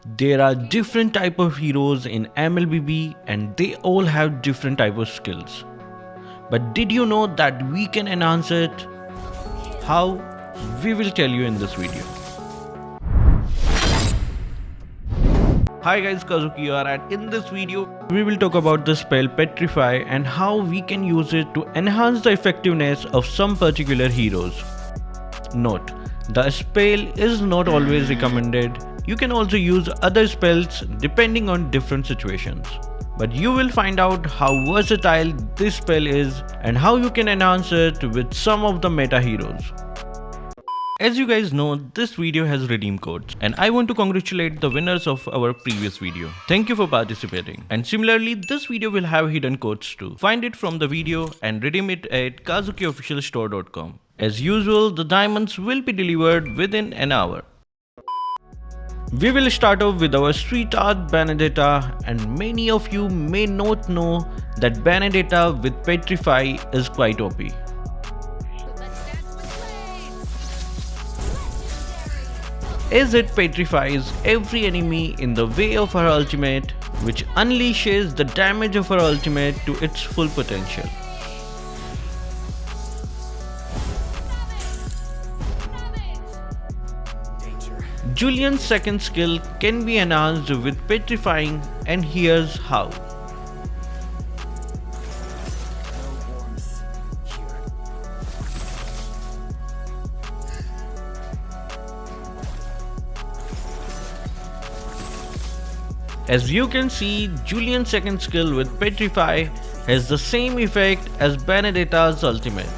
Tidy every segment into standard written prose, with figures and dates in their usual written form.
There are different type of heroes in MLBB and they all have different type of skills. But did you know that we can enhance it? How? We will tell you in this video. Hi guys, Kazuki here, and in this video we will talk about the spell Petrify and how we can use it to enhance the effectiveness of some particular heroes. Note, the spell is not always recommended. You can also use other spells depending on different situations. But you will find out how versatile this spell is and how you can enhance it with some of the meta heroes. As you guys know, this video has redeem codes and I want to congratulate the winners of our previous video. Thank you for participating. And similarly, this video will have hidden codes too. Find it from the video and redeem it at kazukiofficialstore.com. As usual, the diamonds will be delivered within an hour. We will start off with our sweetheart Benedetta, and many of you may not know that Benedetta with Petrify is quite OP. As it petrifies every enemy in the way of her ultimate, which unleashes the damage of her ultimate to its full potential. Julian's second skill can be enhanced with petrifying, and here's how. As you can see, Julian's second skill with Petrify has the same effect as Benedetta's ultimate.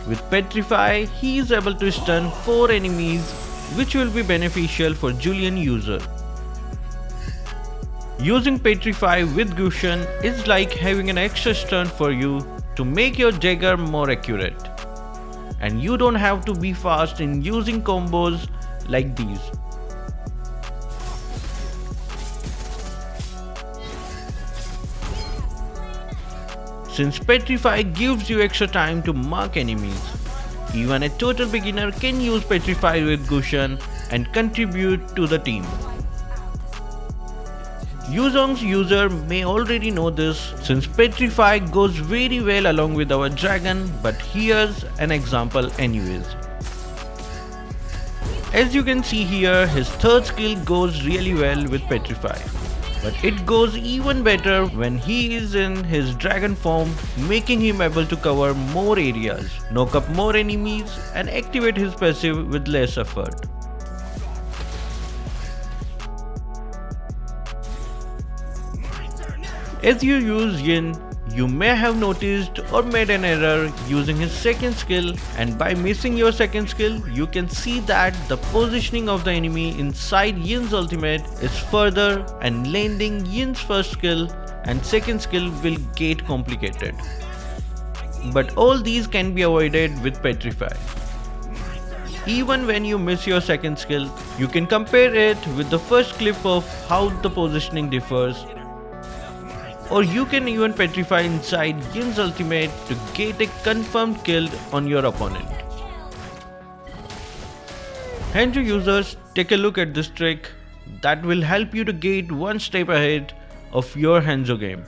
With Petrify, he is able to stun 4 enemies, which will be beneficial for Julian user. Using Petrify with Gusion is like having an extra stun for you to make your dagger more accurate. And you don't have to be fast in using combos like these. Since Petrify gives you extra time to mark enemies, even a total beginner can use Petrify with Gusion and contribute to the team. Yuzong's user may already know this since Petrify goes very well along with our dragon, but here's an example anyways. As you can see here, his third skill goes really well with Petrify. But it goes even better when he is in his dragon form, making him able to cover more areas, knock up more enemies and activate his passive with less effort. As you use Yin, you may have noticed or made an error using his second skill, and by missing your second skill, you can see that the positioning of the enemy inside Yin's ultimate is further, and landing Yin's first skill and second skill will get complicated. But all these can be avoided with Petrify. Even when you miss your second skill, you can compare it with the first clip of how the positioning differs. Or you can even petrify inside Yin's ultimate to get a confirmed kill on your opponent. Hanzo users, take a look at this trick that will help you to get one step ahead of your Hanzo game.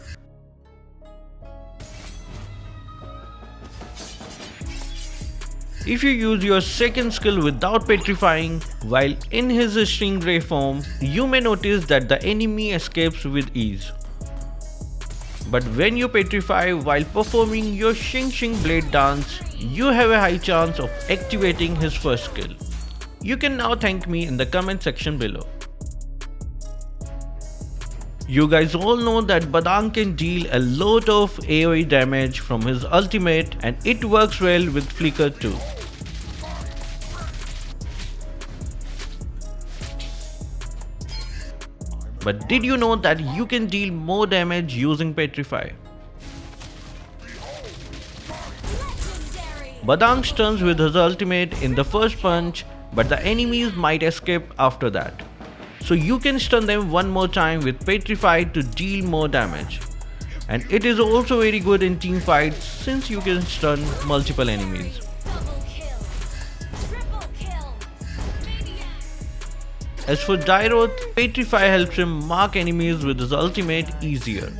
If you use your second skill without petrifying while in his Stingray form, you may notice that the enemy escapes with ease. But when you petrify while performing your Xing Xing blade dance, you have a high chance of activating his first skill. You can now thank me in the comment section below. You guys all know that Badang can deal a lot of AoE damage from his ultimate, and it works well with Flicker too. But did you know that you can deal more damage using Petrify? Badang stuns with his ultimate in the first punch, but the enemies might escape after that. So you can stun them one more time with Petrify to deal more damage. And it is also very good in team fights since you can stun multiple enemies. As for Dairoth, Petrify helps him mark enemies with his ultimate easier.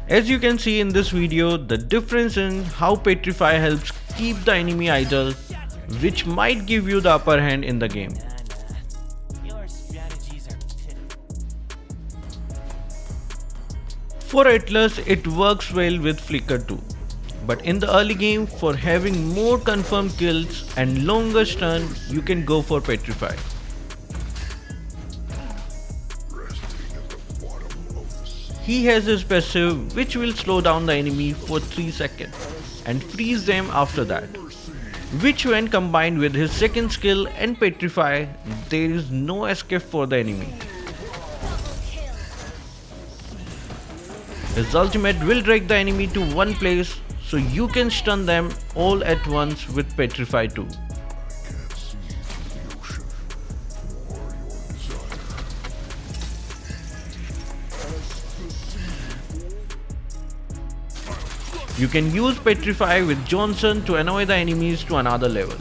As you can see in this video, the difference in how Petrify helps keep the enemy idle, which might give you the upper hand in the game. For Atlas, it works well with Flicker too. But in the early game, for having more confirmed kills and longer stun, you can go for Petrify. He has his passive which will slow down the enemy for 3 seconds and freeze them after that, which when combined with his second skill and Petrify, there is no escape for the enemy. His ultimate will drag the enemy to one place so you can stun them all at once with Petrify too. You can use Petrify with Johnson to annoy the enemies to another level.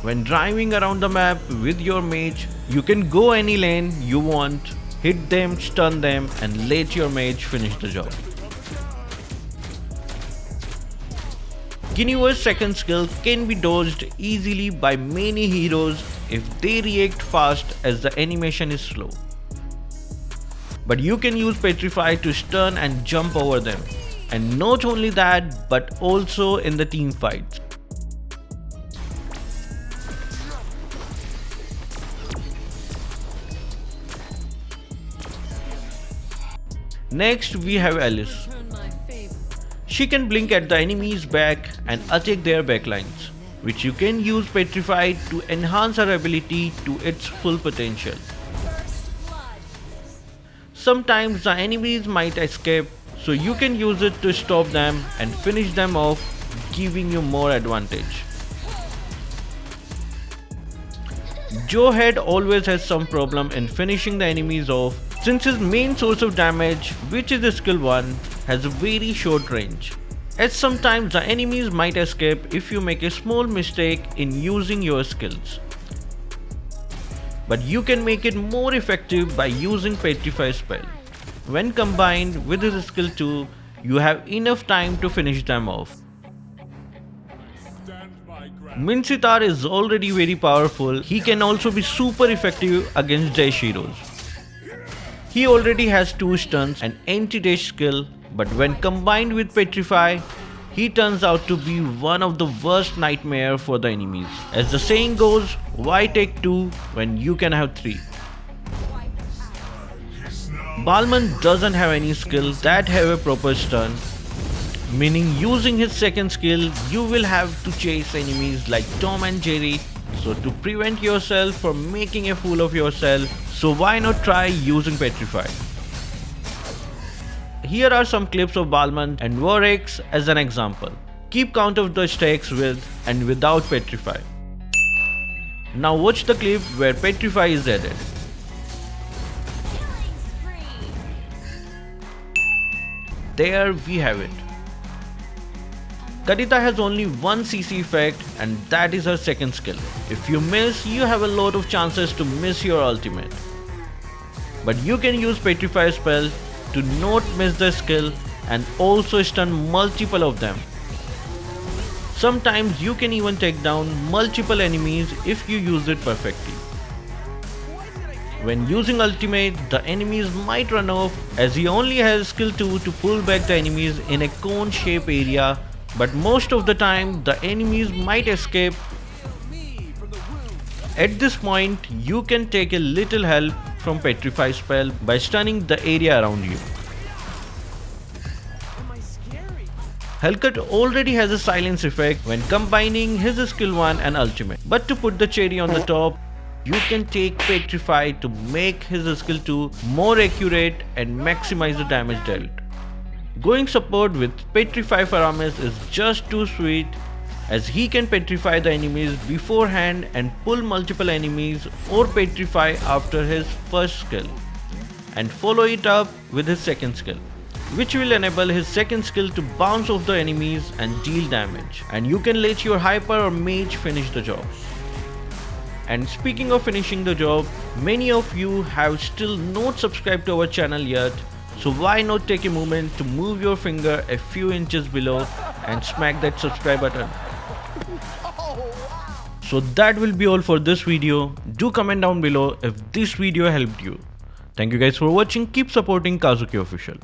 When driving around the map with your mage, you can go any lane you want, hit them, stun them, and let your mage finish the job. Guinevere's second skill can be dodged easily by many heroes if they react fast as the animation is slow. But you can use Petrify to stun and jump over them. And not only that, but also in the team fights. Next we have Alice. She can blink at the enemy's back and attack their backlines, which you can use Petrify to enhance her ability to its full potential. Sometimes the enemies might escape, so you can use it to stop them and finish them off, giving you more advantage. Jawhead always has some problem in finishing the enemies off since his main source of damage, which is his skill 1, has a very short range. As sometimes the enemies might escape if you make a small mistake in using your skills. But you can make it more effective by using Petrify spell. When combined with his skill 2, you have enough time to finish them off. Minsitthar is already very powerful. He can also be super effective against dash heroes. He already has 2 stuns and anti-dash skill, but when combined with Petrify, he turns out to be one of the worst nightmare for the enemies. As the saying goes, why take 2 when you can have 3? Balmung doesn't have any skills that have a proper stun, meaning using his second skill, you will have to chase enemies like Tom and Jerry. So to prevent yourself from making a fool of yourself, so why not try using Petrify? Here are some clips of Balmung and Warx as an example. Keep count of the stacks with and without Petrify. Now watch the clip where Petrify is added. There we have it. Kadita has only one CC effect and that is her second skill. If you miss, you have a lot of chances to miss your ultimate. But you can use Petrify spell to not miss the skill and also stun multiple of them. Sometimes you can even take down multiple enemies if you use it perfectly. When using ultimate, the enemies might run off as he only has skill 2 to pull back the enemies in a cone shape area, but most of the time the enemies might escape. At this point, you can take a little help from Petrify spell by stunning the area around you. Hellcut already has a silence effect when combining his skill 1 and ultimate, but to put the cherry on the top, you can take Petrify to make his skill 2 more accurate and maximize the damage dealt. Going support with Petrify Faramis is just too sweet, as he can petrify the enemies beforehand and pull multiple enemies or petrify after his first skill. and follow it up with his second skill, which will enable his second skill to bounce off the enemies and deal damage. And you can let your hyper or mage finish the job. And speaking of finishing the job, many of you have still not subscribed to our channel yet, so why not take a moment to move your finger a few inches below and smack that subscribe button. So that will be all for this video. Do comment down below if this video helped you. Thank you guys for watching. Keep supporting Kazuki Official.